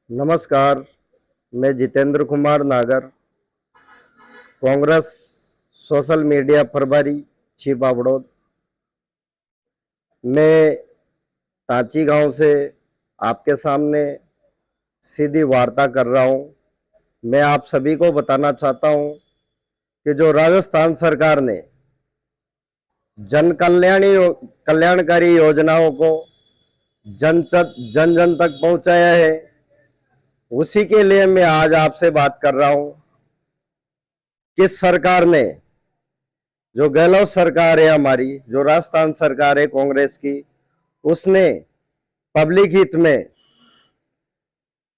नमस्कार। मैं जितेंद्र कुमार नागर, कांग्रेस सोशल मीडिया प्रभारी छिपा बड़ौद। मैं टांची गांव से आपके सामने सीधी वार्ता कर रहा हूं। मैं आप सभी को बताना चाहता हूं कि जो राजस्थान सरकार ने कल्याणकारी योजनाओं को जन जन तक पहुंचाया है, उसी के लिए मैं आज आपसे बात कर रहा हूं कि सरकार ने, जो गहलोत सरकार है हमारी, जो राजस्थान सरकार है कांग्रेस की, उसने पब्लिक हित में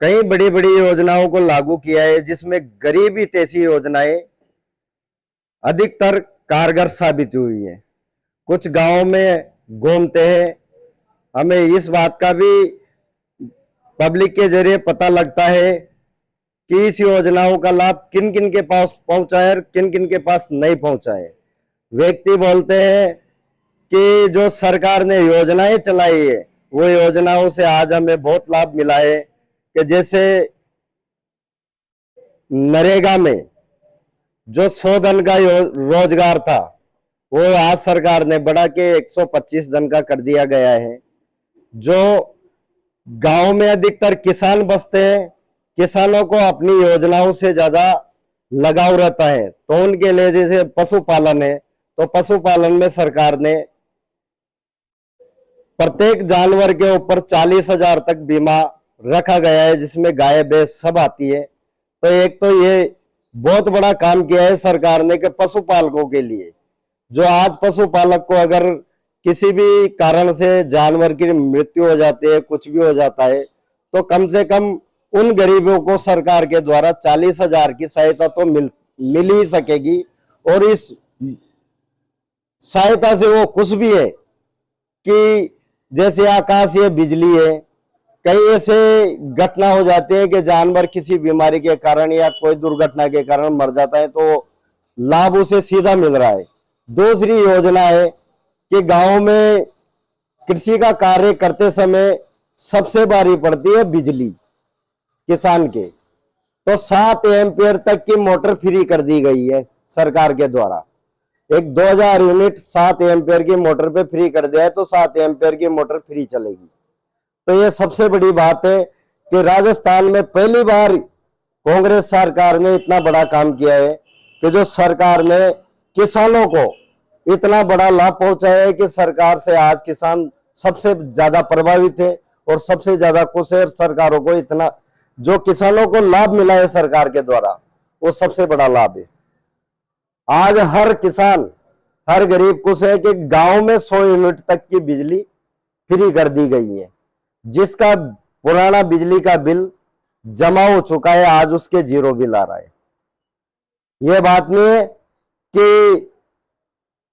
कई बड़ी बड़ी योजनाओं को लागू किया है, जिसमें गरीब हित ऐसी योजनाएं अधिकतर कारगर साबित हुई है। कुछ गांवों में घूमते हैं, हमें इस बात का भी पब्लिक के जरिए पता लगता है कि इस योजनाओं का लाभ किन किन के पास पहुंचा है और किन किन के पास नहीं पहुंचा है। व्यक्ति बोलते हैं कि जो सरकार ने योजनाएं चलाई है, वो योजनाओं से आज हमें बहुत लाभ मिला है। कि जैसे नरेगा में जो 100 दिन का रोजगार था, वो आज सरकार ने बढ़ा के 125 दिन का कर दिया गया है। जो गांव में अधिकतर किसान बसते हैं, किसानों को अपनी योजनाओं से ज्यादा लगाव रहता है, तो उनके लिए जैसे पशुपालन है, तो पशुपालन में सरकार ने प्रत्येक जानवर के ऊपर 40,000 तक बीमा रखा गया है, जिसमें गाय भैंस सब आती है। तो एक तो ये बहुत बड़ा काम किया है सरकार ने कि पशुपालकों के लिए, जो आज पशुपालक को अगर किसी भी कारण से जानवर की मृत्यु हो जाती है, कुछ भी हो जाता है, तो कम से कम उन गरीबों को सरकार के द्वारा 40,000 की सहायता तो मिल ही सकेगी। और इस सहायता से वो खुश भी है कि जैसे आकाशीय बिजली है, कई ऐसे घटना हो जाते हैं कि जानवर किसी बीमारी के कारण या कोई दुर्घटना के कारण मर जाता है, तो लाभ उसे सीधा मिल रहा है। दूसरी योजना है कि गांव में कृषि का कार्य करते समय सबसे भारी पड़ती है बिजली किसान के, तो 7 एम्पियर तक की मोटर फ्री कर दी गई है सरकार के द्वारा। एक 2000 यूनिट 7 एम्पियर की मोटर पे फ्री कर दिया है, तो 7 एम्पियर की मोटर फ्री चलेगी। तो ये सबसे बड़ी बात है कि राजस्थान में पहली बार कांग्रेस सरकार ने इतना बड़ा काम किया है कि जो सरकार ने किसानों को इतना बड़ा लाभ पहुंचाया है कि सरकार से आज किसान सबसे ज्यादा प्रभावित है और सबसे ज्यादा खुश है। सरकारों को इतना जो किसानों को लाभ मिला है सरकार के द्वारा, वो सबसे बड़ा लाभ है। आज हर किसान, हर गरीब खुश है कि गांव में 100 यूनिट तक की बिजली फ्री कर दी गई है, जिसका पुराना बिजली का बिल जमा हो चुका है, आज उसके 0 बिल आ रहा है। यह बात नहीं है कि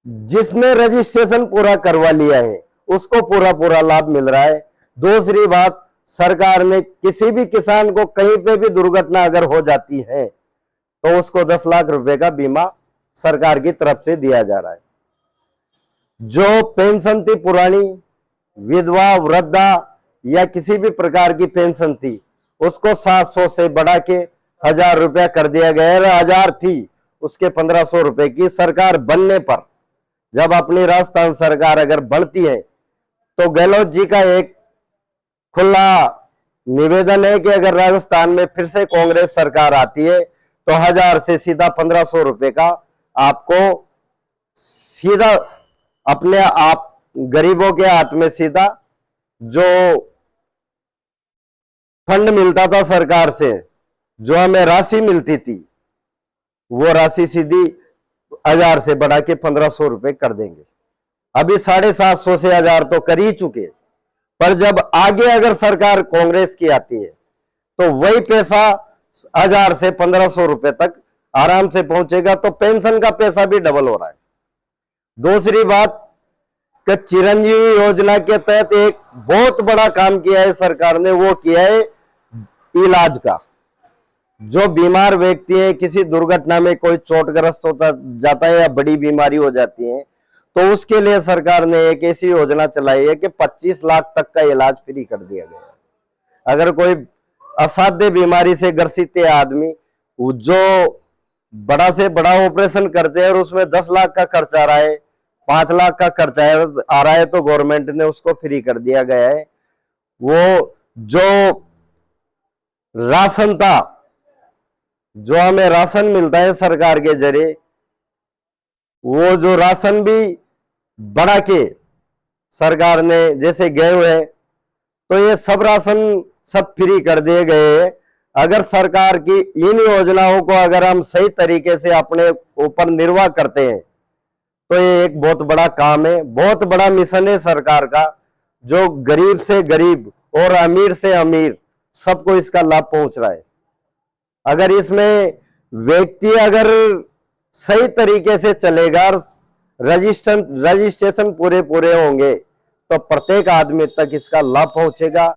जिसने रजिस्ट्रेशन पूरा करवा लिया है उसको पूरा लाभ मिल रहा है। दूसरी बात, सरकार ने किसी भी किसान को कहीं पे भी दुर्घटना अगर हो जाती है, तो उसको 10 लाख रुपए का बीमा सरकार की तरफ से दिया जा रहा है। जो पेंशन थी पुरानी, विधवा, वृद्धा या किसी भी प्रकार की पेंशन थी, उसको 700 से बढ़ा के 1000 रुपया कर दिया गया। 1000 थी, उसके 1500 रुपए की सरकार बनने पर, जब अपनी राजस्थान सरकार अगर बढ़ती है, तो गहलोत जी का एक खुला निवेदन है कि अगर राजस्थान में फिर से कांग्रेस सरकार आती है, तो 1000 से सीधा 1500 रुपए का आपको सीधा अपने आप गरीबों के हाथ में सीधा जो फंड मिलता था सरकार से, जो हमें राशि मिलती थी, वो राशि सीधी 1000 से बढ़ा के 1500 रुपए कर देंगे। अभी 750 से 1000 तो कर ही चुके, पर जब आगे अगर सरकार कांग्रेस की आती है, तो वही पैसा 1000 से 1500 रुपए तक आराम से पहुंचेगा। तो पेंशन का पैसा भी डबल हो रहा है। दूसरी बात कि चिरंजीवी योजना के तहत एक बहुत बड़ा काम किया है सरकार ने, वो किया है इलाज का। जो बीमार व्यक्ति है, किसी दुर्घटना में कोई चोटग्रस्त होता जाता है या बड़ी बीमारी हो जाती है, तो उसके लिए सरकार ने एक ऐसी योजना चलाई है कि 25 लाख तक का इलाज फ्री कर दिया गया है। अगर कोई असाध्य बीमारी से ग्रसित है आदमी, जो बड़ा से बड़ा ऑपरेशन करते हैं और उसमें 10 लाख का खर्च आ रहा है, 5 लाख का खर्च आ रहा है, तो गवर्नमेंट ने उसको फ्री कर दिया गया है। वो जो राशन था, जो हमें राशन मिलता है सरकार के जरिए, वो जो राशन भी बढ़ा के सरकार ने जैसे गेहूं है, तो ये सब राशन सब फ्री कर दिए गए हैं। अगर सरकार की इन योजनाओं को अगर हम सही तरीके से अपने ऊपर निर्वाह करते हैं तो ये एक बहुत बड़ा काम है, बहुत बड़ा मिशन है सरकार का, जो गरीब से गरीब और अमीर से अमीर सबको इसका लाभ पहुंच रहा है। अगर इसमें व्यक्ति अगर सही तरीके से चलेगा, रजिस्ट्रेशन पूरे होंगे, तो प्रत्येक आदमी तक इसका लाभ पहुंचेगा।